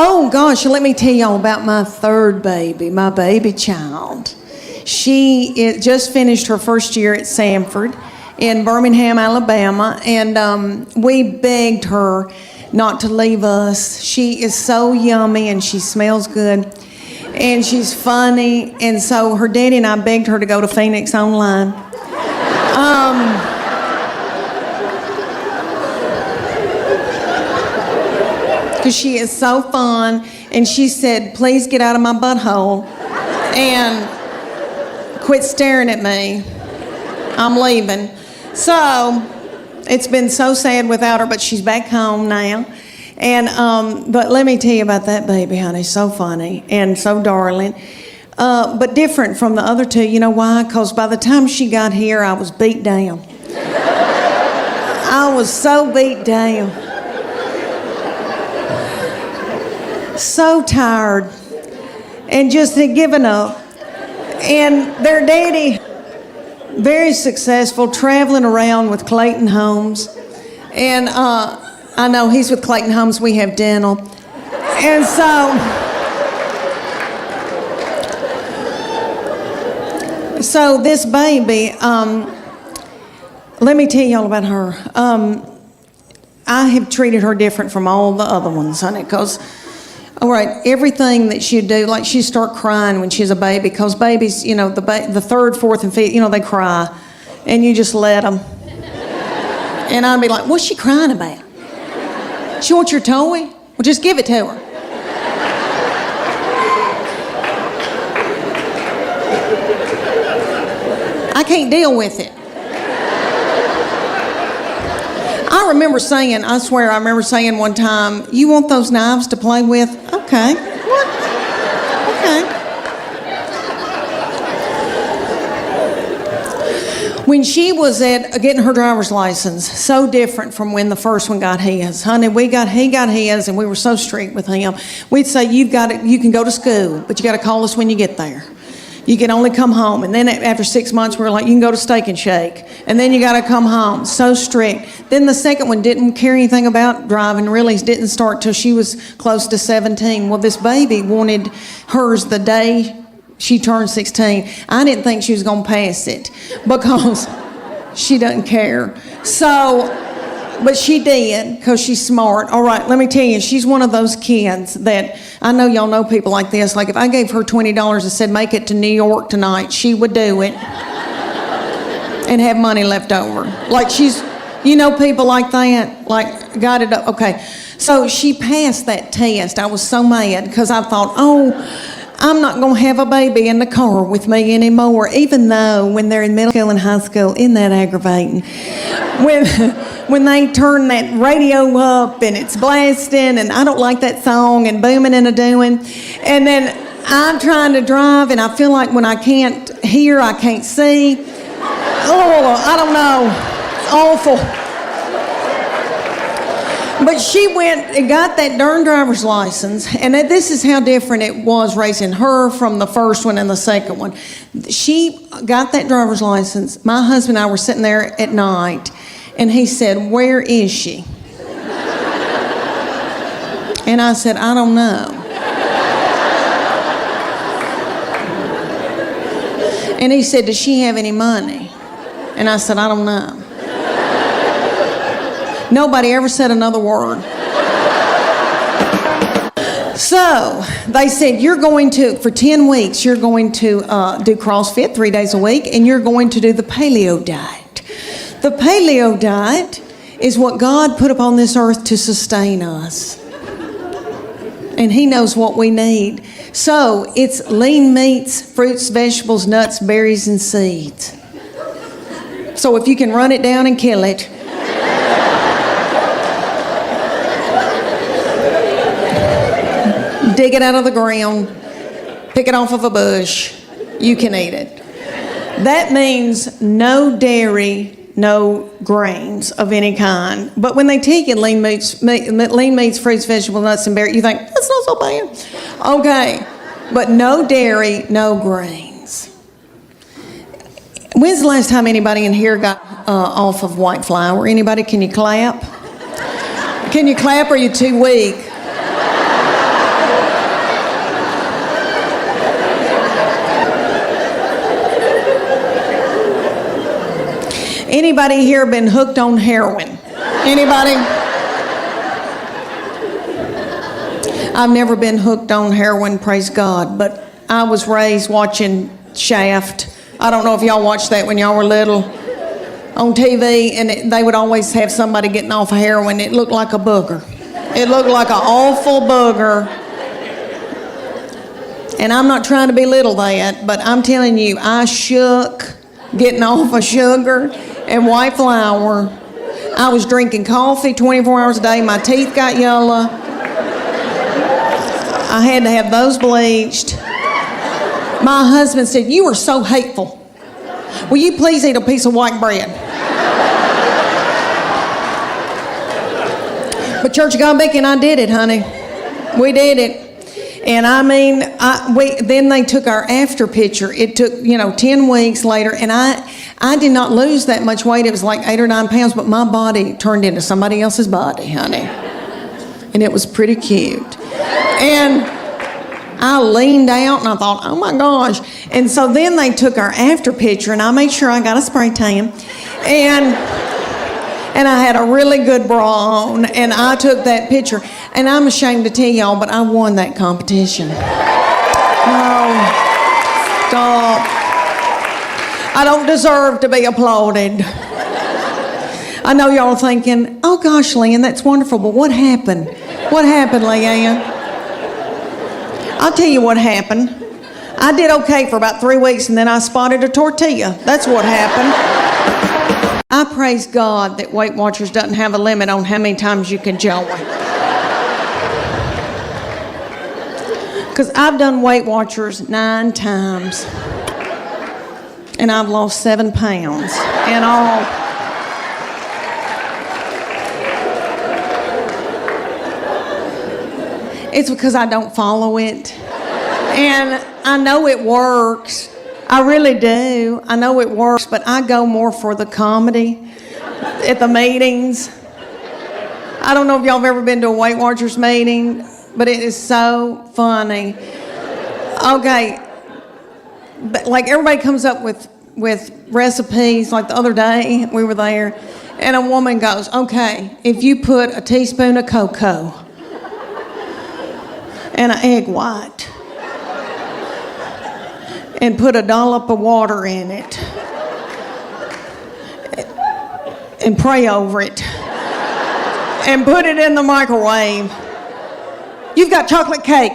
Oh, gosh, let me tell y'all about my third baby, my baby child. She just finished her first year at Sanford in Birmingham, Alabama, and we begged her not to leave us. She is so yummy, and she smells good, and she's funny, and so her daddy and I begged her to go to Phoenix Online. Because she is so fun, and she said, please get out of my butthole and quit staring at me. I'm leaving. So it's been so sad without her, but she's back home now. And but let me tell you about that baby, honey. So funny and so darling, but different from the other two. You know why? Because by the time she got here, I was beat down. I was so beat down. So tired and just had given up. And their daddy, very successful, traveling around with Clayton Homes. And I know he's with Clayton Homes, we have dental. And so this baby, let me tell y'all about her. I have treated her different from all the other ones, honey, because all right, everything that she'd do, like she'd start crying when she's a baby, because babies, you know, the third, fourth, and fifth, you know, they cry, and you just let them. And I'd be like, what's she crying about? She wants your toy? Well, just give it to her. I can't deal with it. I remember saying, I swear, I remember saying one time, you want those knives to play with? Okay. What? Okay. When she was at getting her driver's license, so different from when the first one got his. Honey, he got his, and we were so strict with him. We'd say, you can go to school, but you got to call us when you get there. You can only come home. And then after 6 months, we were like, you can go to Steak and Shake. And then you got to come home. So strict. Then the second one didn't care anything about driving, really didn't start till she was close to 17. Well, this baby wanted hers the day she turned 16. I didn't think she was going to pass it because she doesn't care. So, but she did because she's smart. All right, let me tell you, she's one of those kids that, I know y'all know people like this. Like if I gave her $20 and said, make it to New York tonight, she would do it and have money left over. Like she's, you know, people like that, like got it up. Okay, so she passed that test. I was so mad because I thought, oh, I'm not going to have a baby in the car with me anymore, even though when they're in middle school and high school, isn't that aggravating? When they turn that radio up and it's blasting and I don't like that song and booming and a-doing, and then I'm trying to drive and I feel like when I can't hear, I can't see. Oh, I don't know. It's awful. But she went and got that darn driver's license, and this is how different it was raising her from the first one and the second one. She got that driver's license. My husband and I were sitting there at night, and he said, where is she? And I said, I don't know. And he said, does she have any money? And I said, I don't know. Nobody ever said another word. So they said, you're going to, for 10 weeks, you're going to do CrossFit 3 days a week, and you're going to do the Paleo diet. The Paleo diet is what God put upon this earth to sustain us. And He knows what we need. So it's lean meats, fruits, vegetables, nuts, berries, and seeds. So if you can run it down and kill it, dig it out of the ground, pick it off of a bush, you can eat it. That means no dairy, no grains of any kind. But when they take in lean meats, fruits, vegetables, nuts, and berries, you think, that's not so bad. Okay, but no dairy, no grains. When's the last time anybody in here got off of white flour? Anybody, can you clap? Can you clap or are you too weak? Anybody here been hooked on heroin? Anybody? I've never been hooked on heroin, praise God, but I was raised watching Shaft. I don't know if y'all watched that when y'all were little on TV, and they would always have somebody getting off of heroin. It looked like a booger. It looked like an awful booger. And I'm not trying to belittle that, but I'm telling you, I shook getting off of sugar and white flour. I was drinking coffee 24 hours a day. My teeth got yellow. I had to have those bleached. My husband said, "You are so hateful. Will you please eat a piece of white bread?" But Church of God Beacon, I did it, honey. We did it. And I mean, then they took our after picture. It took, 10 weeks later, and I did not lose that much weight. It was like 8 or 9 pounds, but my body turned into somebody else's body, honey. And it was pretty cute. And I leaned out and I thought, oh my gosh. And so then they took our after picture, and I made sure I got a spray tan. And I had a really good bra on, and I took that picture. And I'm ashamed to tell y'all, but I won that competition. Oh, stop. I don't deserve to be applauded. I know y'all are thinking, oh gosh, Leanne, that's wonderful, but what happened? What happened, Leanne? I'll tell you what happened. I did okay for about 3 weeks, and then I spotted a tortilla. That's what happened. I praise God that Weight Watchers doesn't have a limit on how many times you can join. Because I've done Weight Watchers 9 times. And I've lost 7 pounds in all. It's because I don't follow it. And I know it works. I really do. I know it works, but I go more for the comedy at the meetings. I don't know if y'all have ever been to a Weight Watchers meeting, but it is so funny. Okay, but like everybody comes up with recipes. Like the other day, we were there, and a woman goes, okay, if you put a teaspoon of cocoa and an egg white, and put a dollop of water in it and pray over it and put it in the microwave, you've got chocolate cake.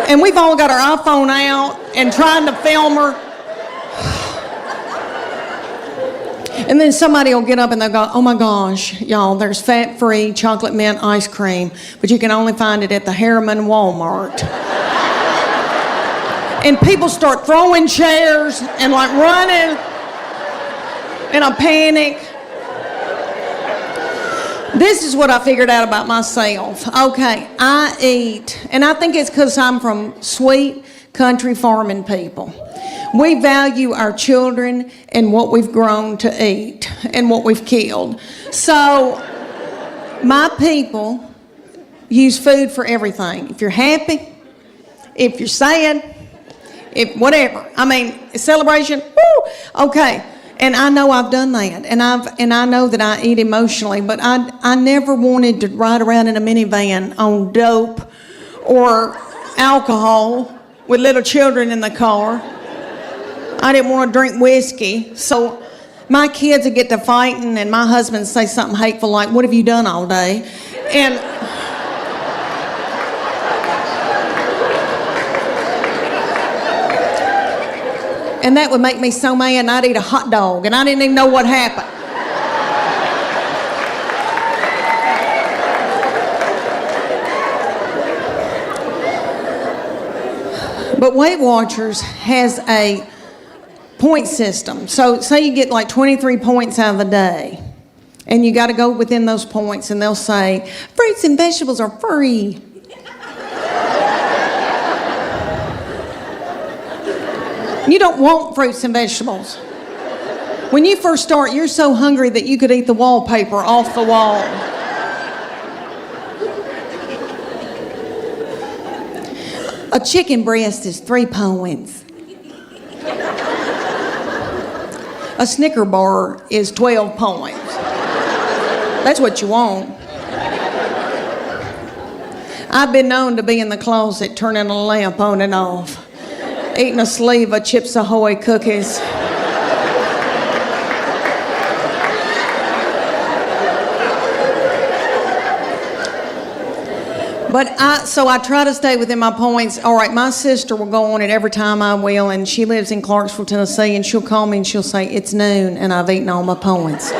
And we've all got our iPhone out and trying to film her. And then somebody will get up and they'll go, oh my gosh, y'all, there's fat-free chocolate mint ice cream, but you can only find it at the Harriman Walmart. And people start throwing chairs and like running in a panic. This is what I figured out about myself. Okay, I eat, and I think it's because I'm from sweet country farming people. We value our children and what we've grown to eat and what we've killed. So my people use food for everything. If you're happy, if you're sad, if whatever. I mean, a celebration, woo, okay. And I know I've done that, and I know that I eat emotionally, but I never wanted to ride around in a minivan on dope or alcohol with little children in the car. I didn't want to drink whiskey, so my kids would get to fighting, and my husband would say something hateful like, what have you done all day? And that would make me so mad, and I'd eat a hot dog, and I didn't even know what happened. But Weight Watchers has a point system. So say you get like 23 points out of the day, and you got to go within those points, and they'll say, fruits and vegetables are free. You don't want fruits and vegetables. When you first start, you're so hungry that you could eat the wallpaper off the wall. A chicken breast is 3 points. A Snicker bar is 12 points. That's what you want. I've been known to be in the closet turning a lamp on and off, eating a sleeve of Chips Ahoy cookies. So I try to stay within my points. All right, my sister will go on it every time I will, and she lives in Clarksville, Tennessee, and she'll call me and she'll say, it's noon, and I've eaten all my points.